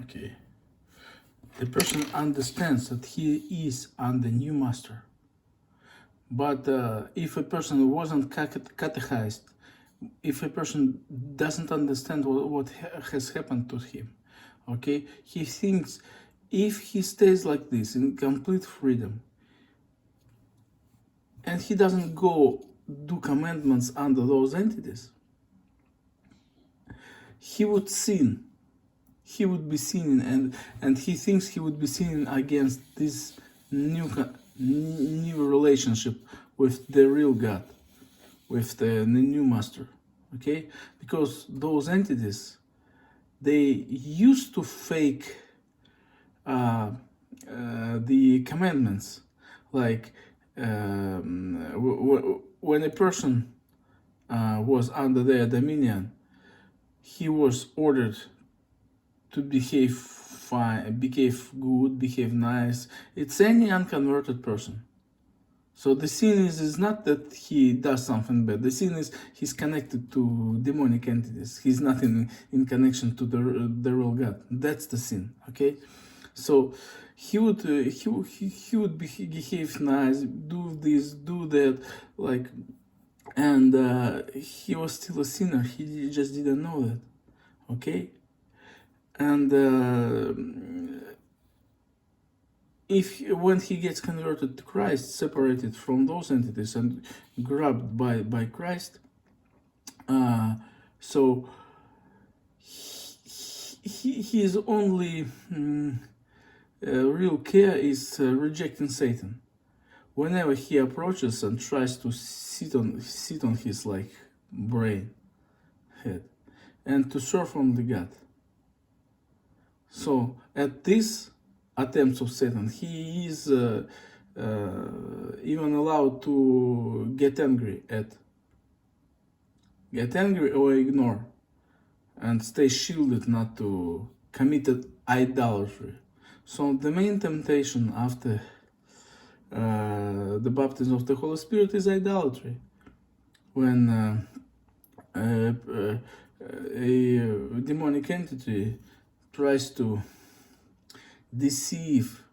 Okay. The person understands that he is under new master. But if a person wasn't catechized, if a person doesn't understand what has happened to him, okay, he thinks if he stays like this in complete freedom and he doesn't go do commandments under those entities, he would sin. He would be sinning, and he thinks he would be sinning against this new relationship with the real God, with the new master, okay? Because those entities, they used to fake the commandments, like when a person was under their dominion, he was ordered to behave fine, behave good, behave nice. It's any unconverted person. So the sin is not that he does something bad. The sin is he's connected to demonic entities. He's not in connection to the real God. That's the sin. Okay, so he would behave nice, do this, do that, like, and he was still a sinner. He just didn't know that. Okay, and when he gets converted to Christ, separated from those entities and grabbed by Christ, so his only real care is rejecting Satan. Whenever he approaches and tries to sit on his like brain, head, and to serve on the God. So at this attempts of Satan, he is even allowed to get angry or ignore, and stay shielded not to commit idolatry. So the main temptation after the baptism of the Holy Spirit is idolatry. When a demonic entity tries to deceive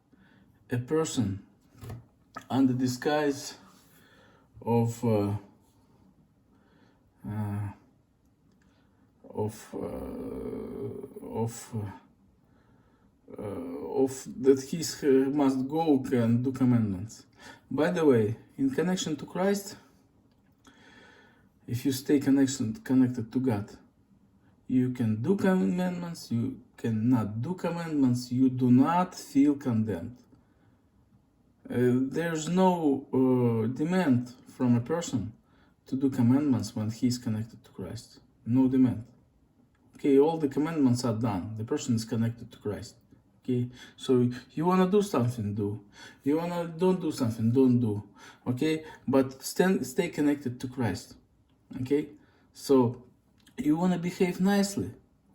a person under disguise of that he must go and do commandments. By the way, in connection to Christ, if you stay connected to God, you can do commandments, you cannot do commandments, you do not feel condemned. There's no demand from a person to do commandments when he is connected to Christ. No demand. Okay, all the commandments are done. The person is connected to Christ. Okay, so you wanna do something, do. You wanna don't do something, don't do. Okay, but stay connected to Christ. Okay, so you wanna behave nicely.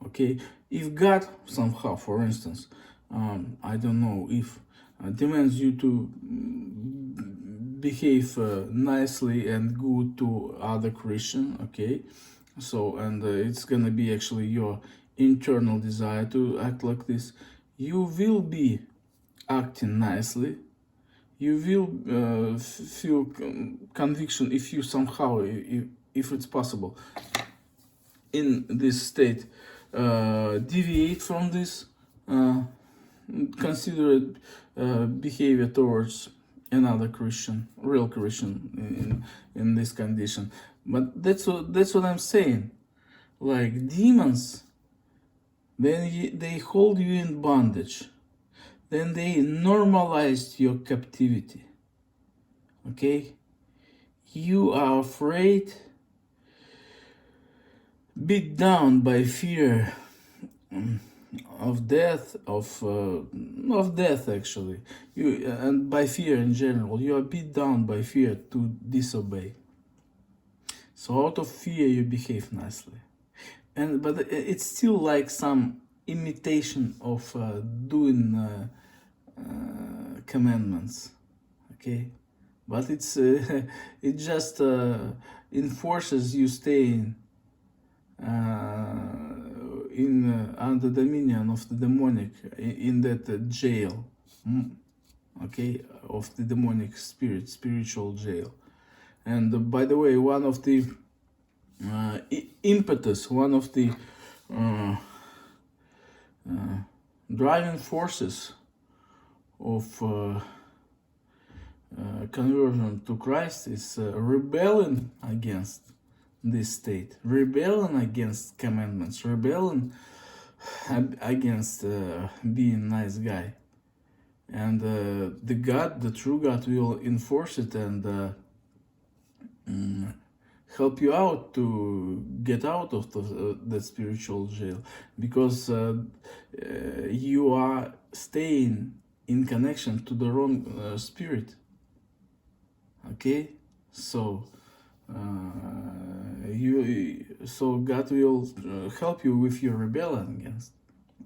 Okay, if God somehow, for instance, I don't know, if demands you to behave nicely and good to other Christian, okay, so, and it's gonna be actually your internal desire to act like this, you will be acting nicely, you will feel conviction if you somehow, if it's possible, in this state, deviate from this considerate behavior towards another Christian, real Christian, in this condition. But that's what I'm saying. Like demons, then they hold you in bondage. Then they normalized your captivity. Okay? You are afraid, beat down by fear of death, of death actually, and by fear in general. You are beat down by fear to disobey. So out of fear you behave nicely, but it's still like some imitation of doing commandments, okay? But it's it just under dominion of the demonic in that jail, okay, of the demonic spiritual jail. And by the way, one of the impetus, one of the driving forces of conversion to Christ is rebelling against this state, rebelling against commandments, rebelling against being nice guy. And the true God will enforce it and help you out to get out of the spiritual jail, because you are staying in connection to the wrong spirit. Okay, so God will help you with your rebellion against.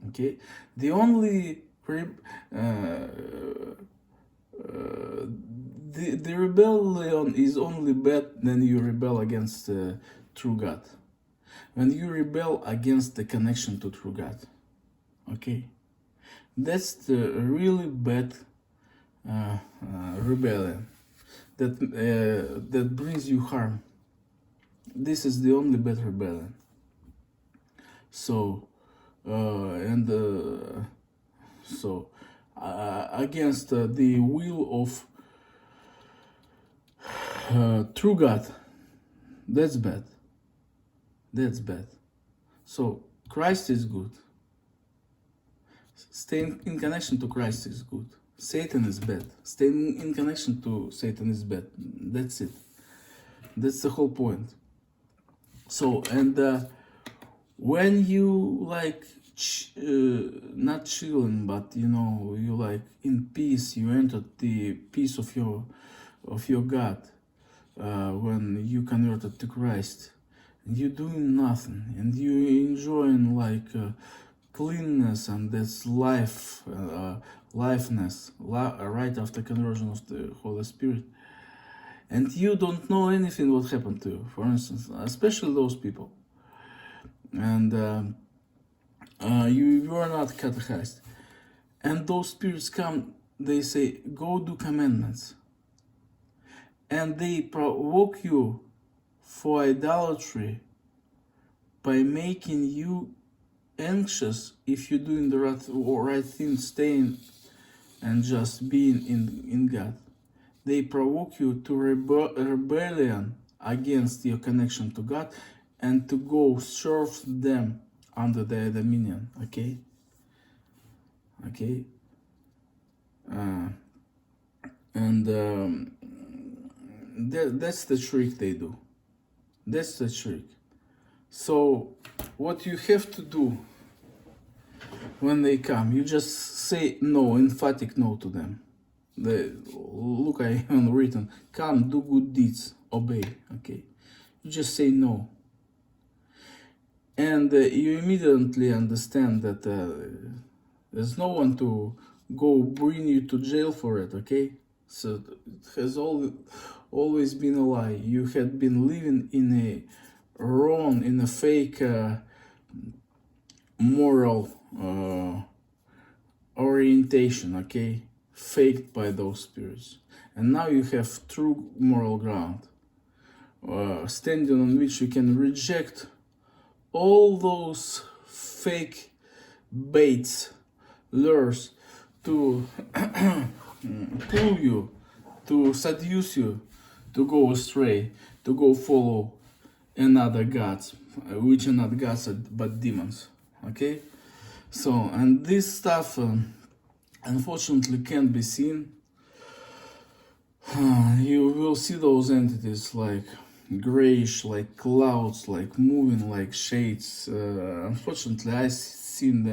Okay, the only the rebellion is only bad when you rebel against true God, when you rebel against the connection to true God. Okay, that's the really bad rebellion that brings you harm. This is the only bad rebellion. So against the will of true God, that's bad. That's bad. So Christ is good. Staying in connection to Christ is good. Satan is bad. Staying in connection to Satan is bad. That's it. That's the whole point. So, and when you like not chilling, but you know, you like in peace, you enter the peace of your God when you converted to Christ, and you doing nothing, and you enjoying like cleanness and this liveness right after conversion of the Holy Spirit, and you don't know anything what happened to you, for instance, especially those people, and you are not catechized, and those spirits come, they say, go do commandments, and they provoke you for idolatry by making you anxious if you're doing the right thing, staying and just being in God. They provoke you to rebellion against your connection to God and to go serve them under their dominion. Okay? Okay? That's the trick they do. That's the trick. So what you have to do when they come, you just say no, emphatic no to them. Look, I have written, come, do good deeds, obey. Okay, you just say no, and you immediately understand that there's no one to go bring you to jail for it. Okay, so it has always been a lie. You had been living in a wrong, in a fake moral orientation, okay, faked by those spirits, and now you have true moral ground, standing on which you can reject all those fake baits, lures to pull you, to seduce you, to go astray, to go follow another gods, which are not gods but demons. Okay, so, and this stuff unfortunately can't be seen. You will see those entities like grayish, like clouds, like moving like shades. Unfortunately, I've seen them